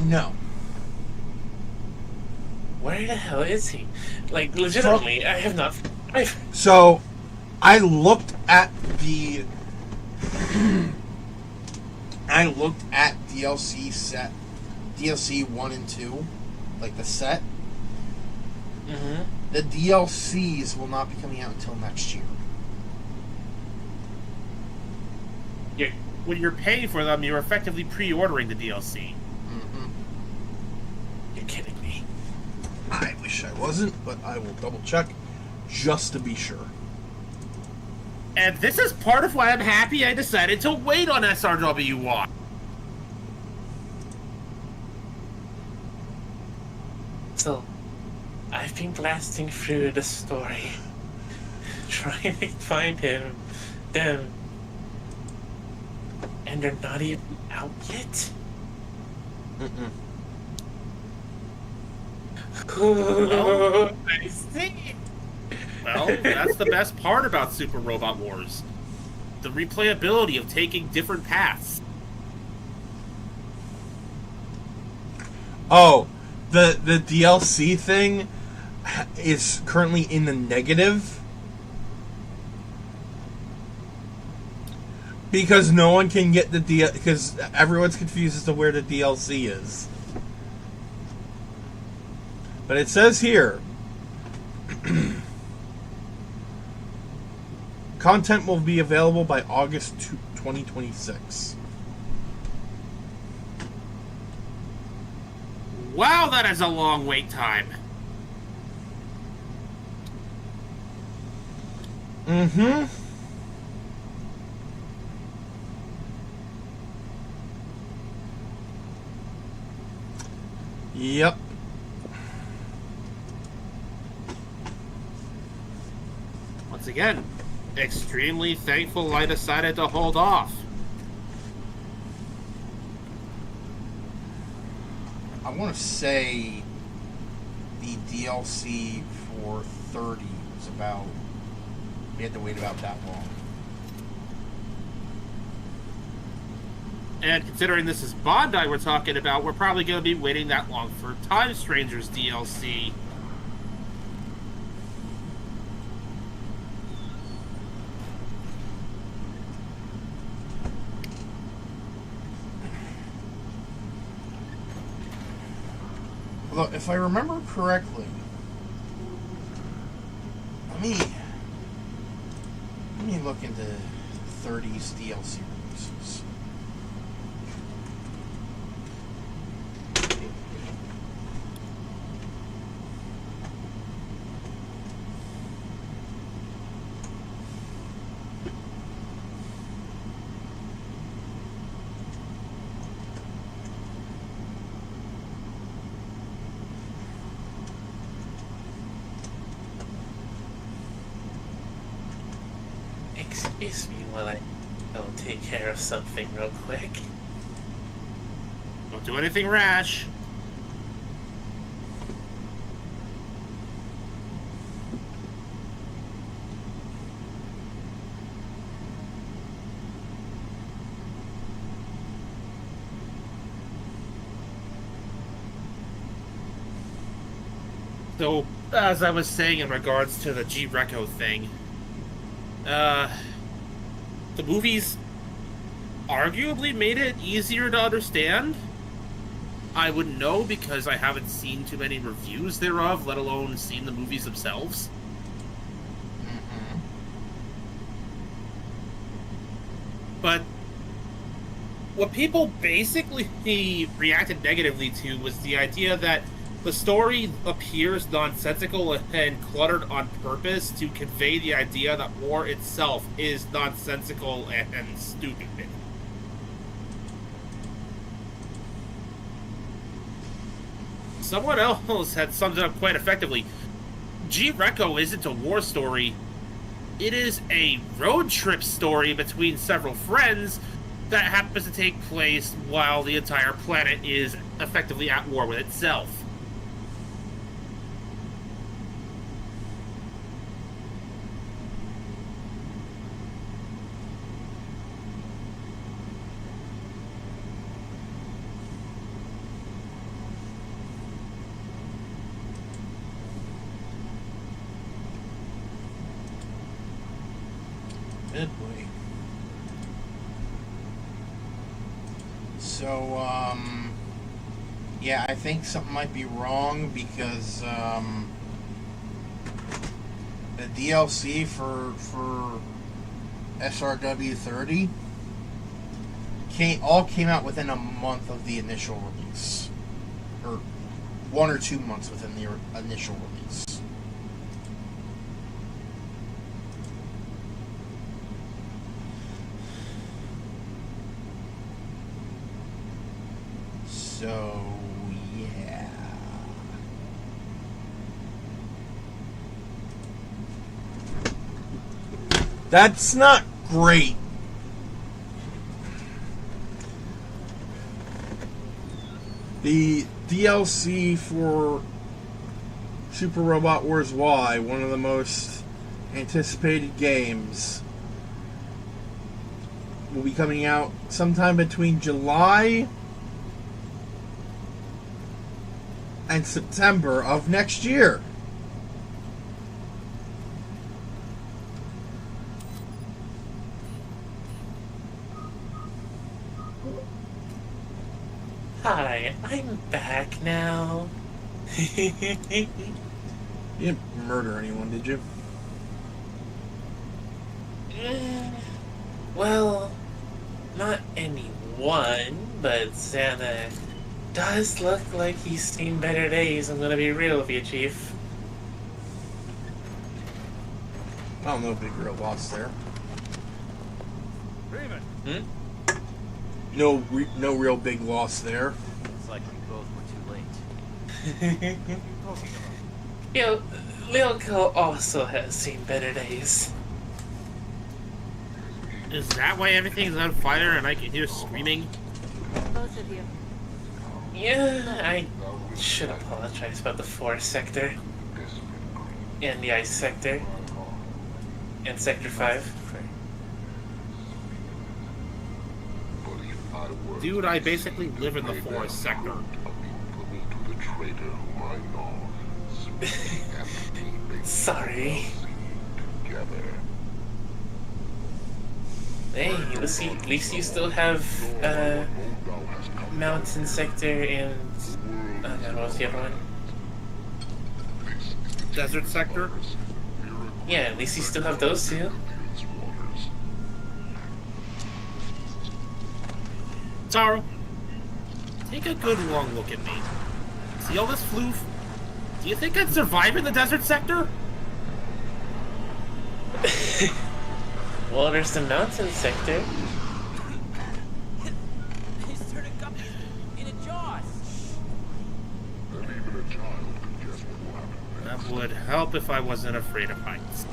no. Where the hell is he? Like, legitimately, I have not... So, I looked at the... I looked at DLC set... DLC 1 and 2. Like, the set. Mm-hmm. The DLCs will not be coming out until next year. When you're paying for them, you're effectively pre-ordering the DLC. Mm-hmm. You're kidding me. I wish I wasn't, but I will double check just to be sure. And this is part of why I'm happy I decided to wait on SRW1. So, I've been blasting through the story, trying to find them, and they're not even out yet? Mm-mm. Oh, I see. Well, that's the best part about Super Robot Wars. The replayability of taking different paths. Oh, the DLC thing is currently in the negative because no one can get the because everyone's confused as to where the DLC is. But it says here, content will be available by August 2026. Wow, that is a long wait time. Mm-hmm. Yep. Once again, extremely thankful I decided to hold off. I want to say the DLC for 30 was about... We had to wait about that long. And considering this is Bandai we're talking about, we're probably going to be waiting that long for Time Strangers DLC. Although, if I remember correctly... Let me me look into 30's DLC releases. Excuse me while I go take care of something real quick. Don't do anything rash. So, as I was saying in regards to the G-Reco thing, the movies arguably made it easier to understand. I wouldn't know because I haven't seen too many reviews thereof, let alone seen the movies themselves. Mm-hmm. But what people basically reacted negatively to was the idea that the story appears nonsensical and cluttered on purpose to convey the idea that war itself is nonsensical and stupid. Someone else had summed it up quite effectively. G-Reco isn't a war story. It is a road trip story between several friends that happens to take place while the entire planet is effectively at war with itself. Good boy. So, yeah, I think something might be wrong because, the DLC for SRW 30 all came out within a month of the initial release. Or 1 or 2 months within the initial release. So, yeah. That's not great. The DLC for Super Robot Wars Y, one of the most anticipated games, will be coming out sometime between July and September of next year. Hi, I'm back now. You didn't murder anyone, did you? Well, not anyone, but Santa does look like he's seen better days. I'm gonna be real with you, Chief. I don't know, big real loss there. Freeman! No real big loss there. It's like we both were too late. What are you talking about? You know, Lilko also has seen better days. Is that why everything's on fire and I can hear screaming? Both of you. Yeah, I should apologize about the forest sector. And the ice sector. And Sector 5. Dude, I basically live in the forest sector. Sorry. Hey, at least you still have Mountain Sector and what was the other one? Desert sector? Yeah, at least you still have those two. Taro, take a good long look at me. See all this floof? Do you think I'd survive in the desert sector? Well, there's the mountain sector. He's turning guppies into jaws. That would help if I wasn't afraid of heights.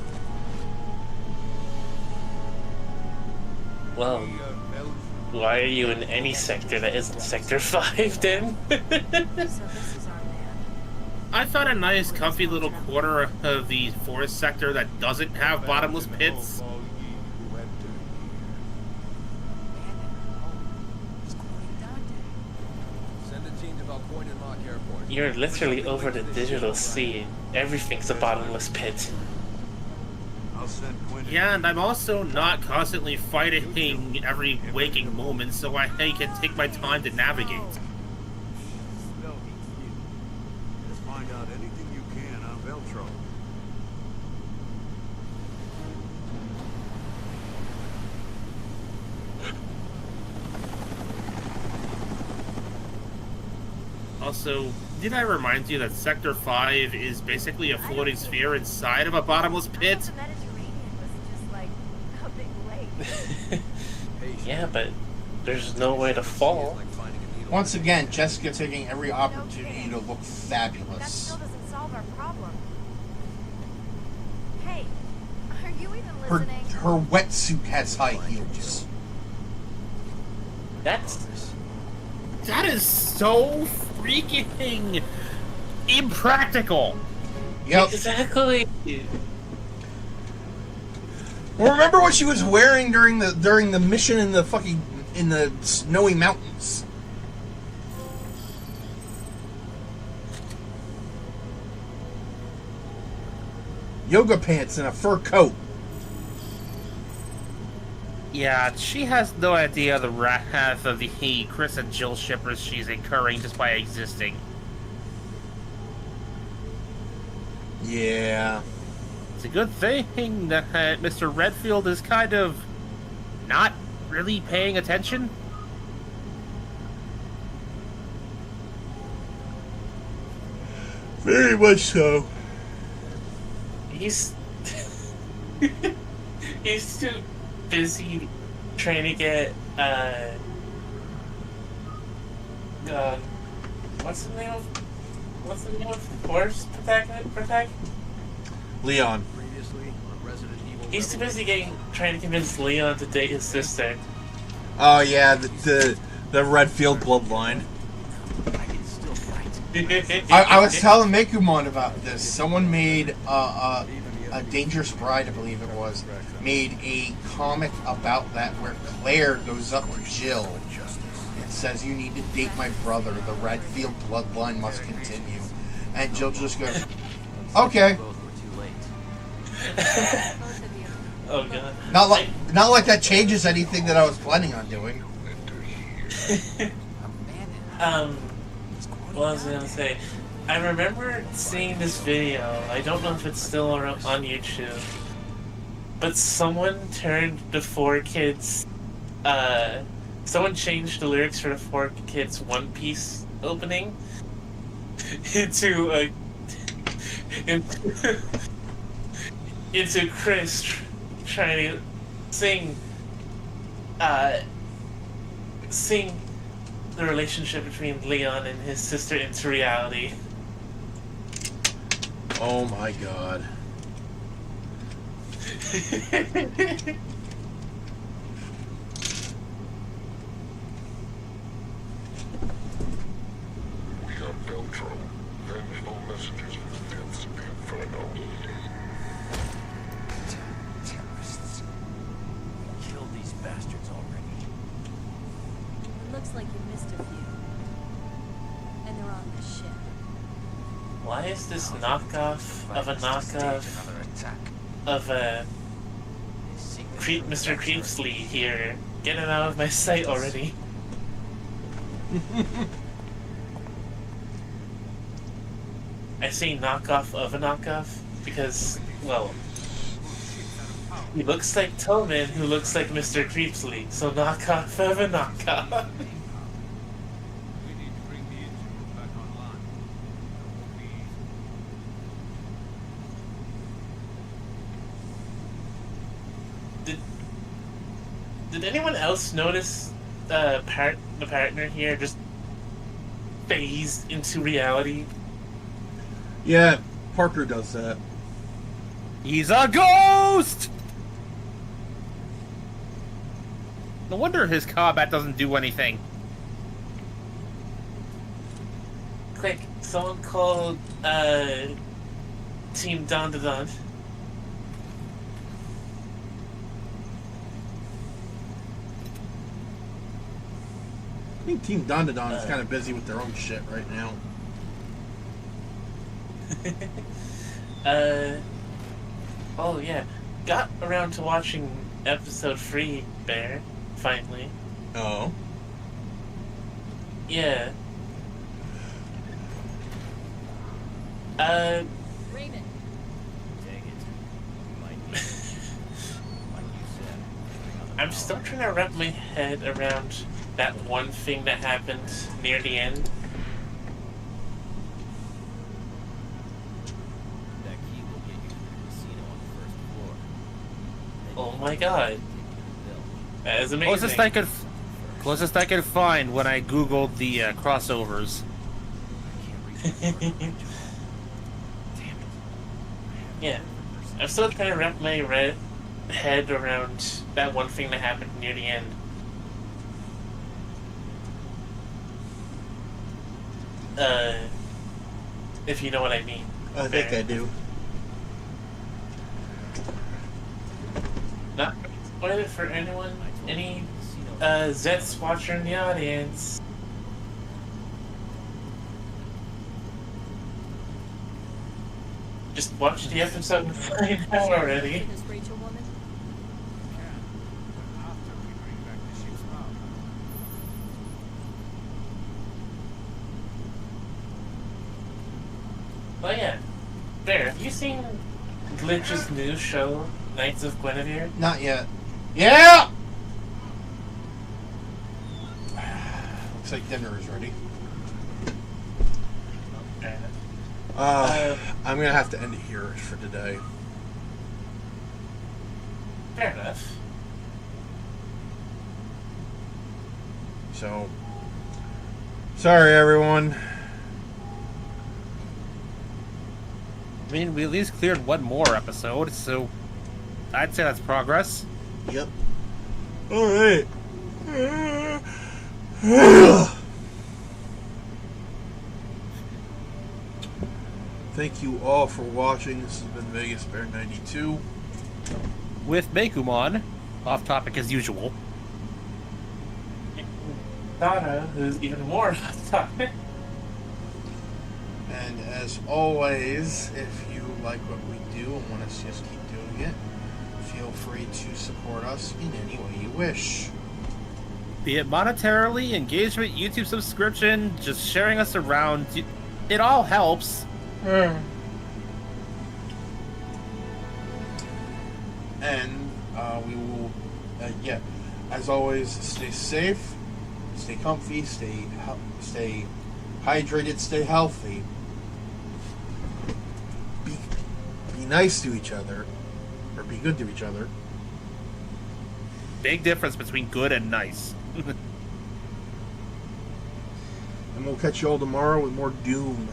Well, why are you in any sector that isn't Sector 5 then? So this is our man. I found a nice, comfy little corner of the forest sector that doesn't have bottomless pits. Send a team to Valpoint and Mock Airport. You're literally over the digital sea. Everything's a bottomless pit. I'll send Quinn. Yeah, and I'm also not constantly fighting every waking moment, so I can take my time to navigate. Just find out anything you can on Veltro. Also, did I remind you that Sector 5 is basically a floating sphere inside of a bottomless pit? The Mediterranean was just like a big lake. Yeah, but there's nowhere to fall. Once again, Jessica taking every opportunity to look That fabulous. still doesn't solve our problem. Hey, are you even Her listening? her wetsuit has high heels. That's That is so freaking impractical. Yep. exactly. Well, remember what she was wearing during the mission in the snowy mountains. Yoga pants and a fur coat. Yeah, she has no idea the wrath of the Chris and Jill shippers she's incurring just by existing. Yeah. It's a good thing that Mr. Redfield is kind of not really paying attention. Very much so. He's he's too busy trying to get what's the name of Force protect? Leon. Previously on Resident Evil. He's too busy trying to convince Leon to date his sister. Oh yeah, the Redfield bloodline. I can still fight. I was telling Mekumon about this. Someone made a Dangerous Bride, I believe it was, made a comic about that where Claire goes up to Jill and says, "You need to date my brother. The Redfield bloodline must continue." And Jill just goes, "Okay." Both were too late. Both of you. Oh god. Not like that changes anything that I was planning on doing. What was I gonna say? I remember seeing this video. I don't know if it's still on YouTube, but someone turned the 4Kids. Someone changed the lyrics for the 4Kids One Piece opening into a into Chris trying to sing the relationship between Leon and his sister into reality. Oh my god. We have Veltro. Vengeful messages from the depths of the Inferno. Terrorists. Kill these bastards already. It looks like you missed a few. And they're on this ship. Why is this knockoff of a knockoff Another attack. of a Mr. Creepsley here? Get him out of my sight already. I say knockoff of a knockoff because, well, he looks like Tillman, who looks like Mr. Creepsley, so knockoff of a knockoff. Did anyone else notice the partner here just phased into reality? Yeah, Parker does that. He's a ghost! No wonder his combat doesn't do anything. Quick, someone called Team Don to Don. I think Team Don is kind of busy with their own shit right now. Oh yeah, got around to watching episode 3, Bear, finally. Oh. Yeah. Raymond. Dang it. We might need it. Like you said. bring on the I'm still power. trying to wrap my head around that one thing that happened near the end. That key will get you to the casino on the first floor. Then Oh you my can god. take it to the bill. That is amazing. Closest I could find when I googled the crossovers. I can't reach my phone. Damn it. Yeah. I'm still trying to wrap my head around that one thing that happened near the end. If you know what I mean. I think I do. Not spoil it for anyone. Any Zets watcher in the audience. Just watch the episode and find out already. This Rachel woman? After we bring back the ship's power. Oh yeah. There, have you seen Glitch's new show, Knights of Guinevere? Not yet. Yeah! Looks like dinner is ready. I'm gonna have to end it here for today. Fair enough. So, sorry everyone. I mean, we at least cleared one more episode, so I'd say that's progress. Yep. Alright. Thank you all for watching. This has been Vegas Bear 92. With Mekumon, off topic as usual. Donna, who's even more off topic. And as always, if you like what we do and want us to just keep doing it, feel free to support us in any way you wish. Be it monetarily, engagement, YouTube subscription, just sharing us around, it all helps. And we will, as always, stay safe, stay comfy, stay hydrated, stay healthy. Be nice to each other, or be good to each other. Big difference between good and nice. And we'll catch you all tomorrow with more Doom.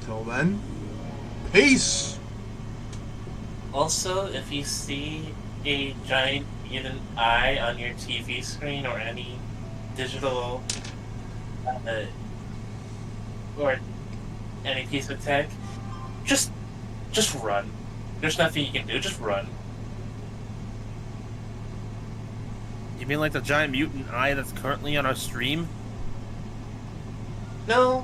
Till then, peace! Also, if you see a giant mutant eye on your TV screen or any digital or any piece of tech, just run. There's nothing you can do. Just run. You mean like the giant mutant eye that's currently on our stream? No,